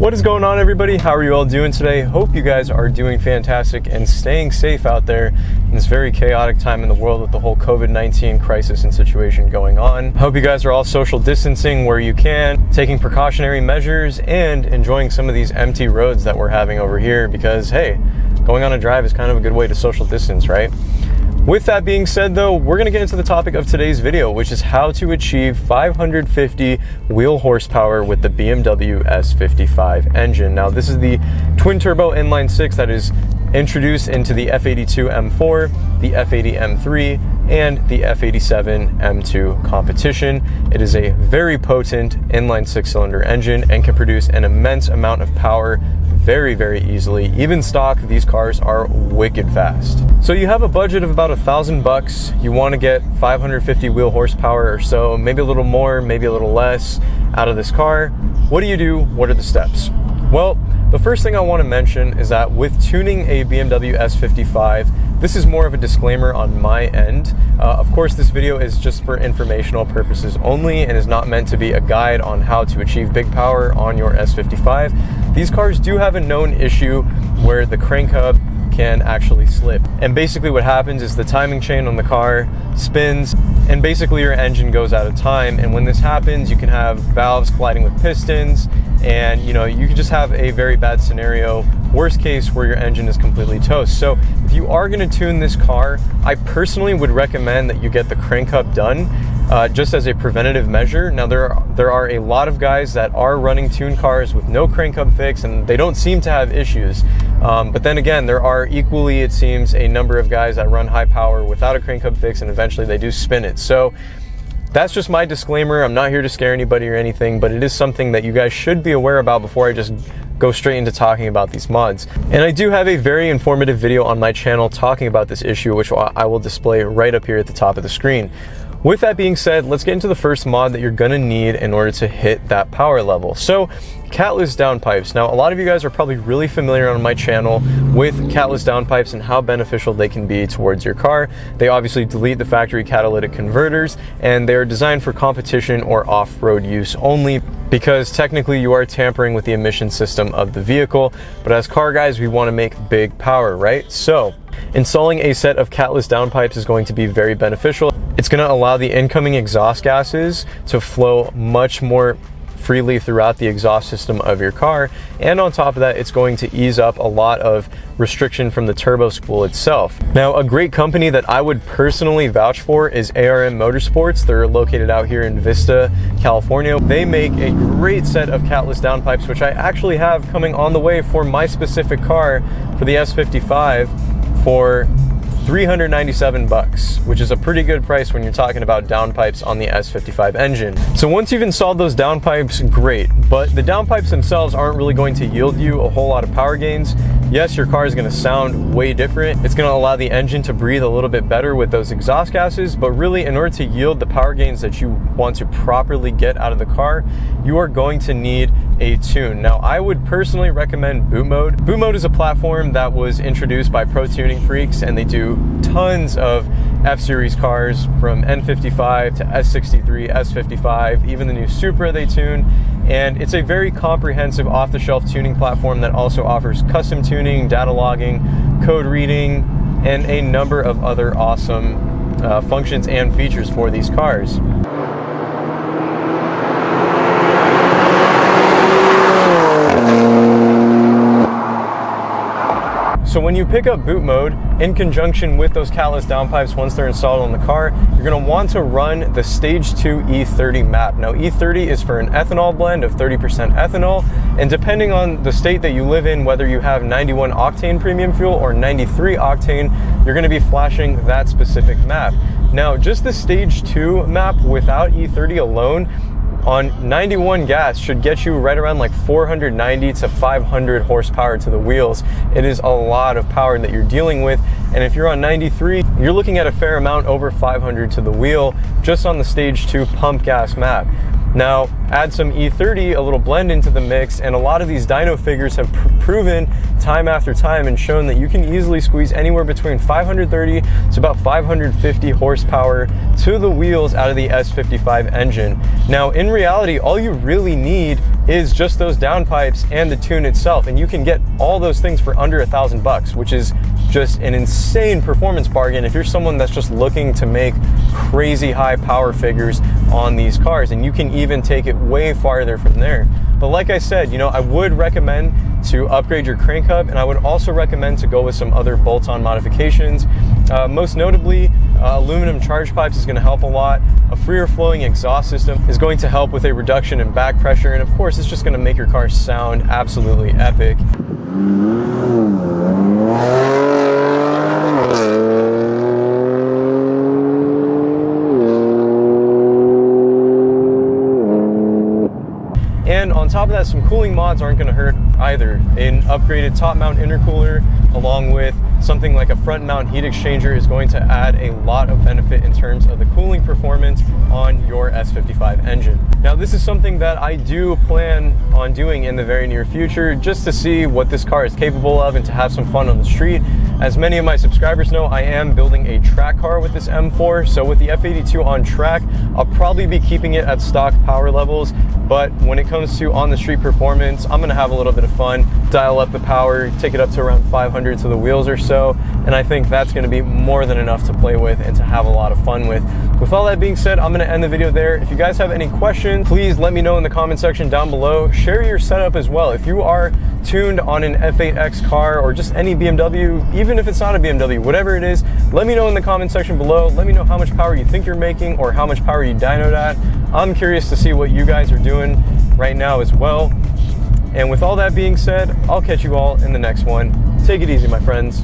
What is going on, everybody? How are you all doing today? Hope you guys are doing fantastic and staying safe out there in this very chaotic time in the world with the whole COVID-19 crisis and situation going on. Hope you guys are all social distancing where you can, taking precautionary measures, and enjoying some of these empty roads that we're having over here because, hey, going on a drive is kind of a good way to social distance, right? With that being said, though, we're going to get into the topic of today's video, which is how to achieve 550 wheel horsepower with the BMW S55 engine. Now, this is the twin-turbo inline-six that is introduced into the F82 M4, the F80 M3, and the F87 M2 competition. It is a very potent inline six-cylinder engine and can produce an immense amount of power very, very easily. Even stock, these cars are wicked fast. So you have a budget of about $1,000. You want to get 550 wheel horsepower or so, maybe a little more, maybe a little less out of this car. What do you do? What are the steps? Well, the first thing I want to mention is that with tuning a BMW S55, this is more of a disclaimer on my end. Of course, this video is just for informational purposes only and is not meant to be a guide on how to achieve big power on your S55. These cars do have a known issue where the crank hub can actually slip. And basically what happens is the timing chain on the car spins and basically your engine goes out of time. And when this happens, you can have valves colliding with pistons and you can just have a very bad scenario, worst case, where your engine is completely toast. So if you are going to tune this car, I personally would recommend that you get the crank hub done just as a preventative measure. Now there are a lot of guys that are running tuned cars with no crank hub fix and they don't seem to have issues. But then again, there are equally, it seems, a number of guys that run high power without a crank hub fix and eventually they do spin it. So that's just my disclaimer. I'm not here to scare anybody or anything, but it is something that you guys should be aware about before I just go straight into talking about these mods. And I do have a very informative video on my channel talking about this issue, which I will display right up here at the top of the screen. With that being said, let's get into the first mod that you're gonna need in order to hit that power level. So, Catless downpipes. Now, a lot of you guys are probably really familiar on my channel with Catless downpipes and how beneficial they can be towards your car. They obviously delete the factory catalytic converters and they're designed for competition or off-road use only because technically you are tampering with the emission system of the vehicle. But as car guys, we want to make big power, right? So, installing a set of Catless downpipes is going to be very beneficial. It's going to allow the incoming exhaust gases to flow much more freely throughout the exhaust system of your car, and on top of that, it's going to ease up a lot of restriction from the turbo spool itself. Now, a great company that I would personally vouch for is ARM Motorsports. They're located out here in Vista, California. They make a great set of Catless downpipes, which I actually have coming on the way for my specific car for the S55 for $397, which is a pretty good price when you're talking about downpipes on the S55 engine. So once you've installed those downpipes, great, but the downpipes themselves aren't really going to yield you a whole lot of power gains. Yes, your car is going to sound way different. It's going to allow the engine to breathe a little bit better with those exhaust gases, but really in order to yield the power gains that you want to properly get out of the car, you are going to need a tune. Now, I would personally recommend Boot Mode. Boot Mode is a platform that was introduced by pro tuning freaks, and they do tons of F-Series cars from N55 to S63, S55, even the new Supra they tune. And it's a very comprehensive off-the-shelf tuning platform that also offers custom tuning, data logging, code reading, and a number of other awesome functions and features for these cars. So when you pick up Boot Mode, in conjunction with those Catless downpipes, once they're installed on the car, you're going to want to run the Stage 2 E30 map. Now, E30 is for an ethanol blend of 30% ethanol, and depending on the state that you live in, whether you have 91 octane premium fuel or 93 octane, you're going to be flashing that specific map. Now, just the Stage 2 map without E30 alone, on 91 gas should get you right around like 490 to 500 horsepower to the wheels. It is a lot of power that you're dealing with, and if you're on 93, you're looking at a fair amount over 500 to the wheel just on the Stage 2 pump gas map. Now, add some E30, a little blend into the mix, and a lot of these dyno figures have proven time after time and shown that you can easily squeeze anywhere between 530 to about 550 horsepower to the wheels out of the S55 engine. Now, in reality, all you really need is just those downpipes and the tune itself, and you can get all those things for under $1,000, which is just an insane performance bargain if you're someone that's just looking to make crazy high power figures on these cars, and you can even take it way farther from there. But like I said, you know, I would recommend to upgrade your crank hub, and I would also recommend to go with some other bolt-on modifications. Most notably, aluminum charge pipes is going to help a lot. A freer flowing exhaust system is going to help with a reduction in back pressure, and of course it's just going to make your car sound absolutely epic. And on top of that, some cooling mods aren't going to hurt either. An upgraded top mount intercooler along with something like a front mount heat exchanger is going to add a lot of benefit in terms of the cooling performance on your S55 engine. Now, this is something that I do plan on doing in the very near future, just to see what this car is capable of and to have some fun on the street. As many of my subscribers know, I am building a track car with this M4, so with the F82 on track, I'll probably be keeping it at stock power levels, but when it comes to on the street performance, I'm gonna have a little bit of fun, dial up the power, take it up to around 500 to the wheels or so, and I think that's gonna be more than enough to play with and to have a lot of fun with. With all that being said, I'm gonna end the video there. If you guys have any questions, please let me know in the comment section down below. Share your setup as well. If you are tuned on an F8X car or just any BMW, even if it's not a BMW, whatever it is, let me know in the comment section below. Let me know how much power you think you're making or how much power you dynoed at. I'm curious to see what you guys are doing right now as well. And with all that being said, I'll catch you all in the next one. Take it easy, my friends.